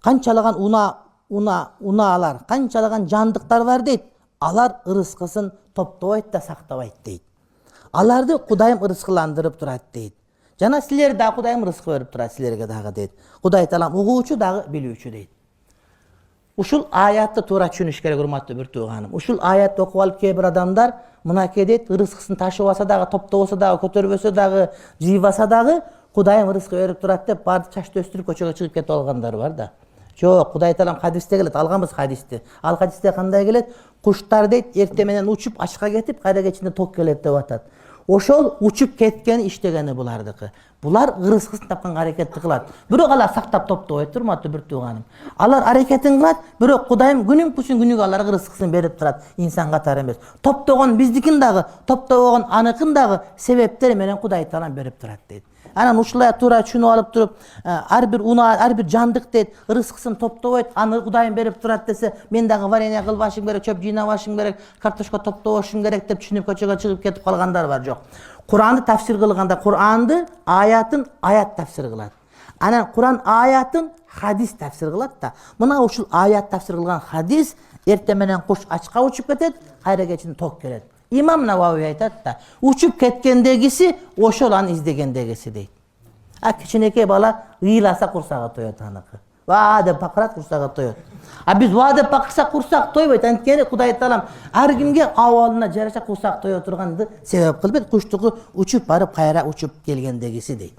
Канчалаган унаалар, канчалаган жандыктар бар дейт. Алар ырыскысын топтобойт да сактабайт дейт. Аларды Кудайым ырыскыландырып турат дейт. Жана силер да Кудайым ырыскы берип турат силерге дагы дейт. Кудай Таалам угуучу дагы билүүчү дейт. Ушул аятты туура түшүнүш керек, урматтуу бир тууганым. Ушул аятты окуп алып кээ бир адамдар мынакей дейт, ырыскысын ташыбаса дагы, топтобосо дагы, көтөрбөсө дагы, жыйбаса дагы Кудайым ырыскы берип турат деп барды чачты өстүрүп көчөгө чыгып кетип алгандар бар да. Жок, Кудай Таалам хадисте келет, алганбыз хадисти. Ал хадисте кандай келет? Куштар дейт, эрте менен учуп ашка кетип, кайра кечинде ток келет деп атат. Ошол учуп кеткен иштегени булардыкы. Булар ырыскысын тапканга аракетти кылат. Бирок алар сактап топтобойт, урматтуу бир тууганым. Алар аракетин кылат, бирок Кудайым күнүгө аларга ырыскысын берип турат, инсан катары эмес. Топтогон биздикин дагы, топтобогон аныкын дагы себептер менен Кудай Таалам берип турат дейт. Анан ушулай туура түшүнүп алып туруп, ар бир жандык дейт, ырыскысын топтобойт, аны Кудайым берип турат десе, мен дагы варенье кылбашым керек, чөп жыйнабашым керек, картошка топтобошум керек деп түшүнүп көчөгө чыгып кетип калгандар бар. Жок. Куранды тафсир кылганда Куранды аятын аят тафсир кылат. Анан Куран аятын хадис тафсир кылат да. Мына ушул аят тафсир кылган хадис эрте менен куш ачка учуп кетет, кайра кечин ток келет. Имам Навауи айтат да, учуп кеткендегиси ошол аны издегендегиси дейт. Кичинекей бала ыйласа курсагы тоет аныкы. Ва деп бакырат, курсагы тоет. Биз ва деп бакырсак курсак тойбойт. Анткени Кудай Таалам ар кимге абалына жараша курсак тое турганды себеп кылбайт. Куштугу учуп барып кайра учуп келгендегиси дейт.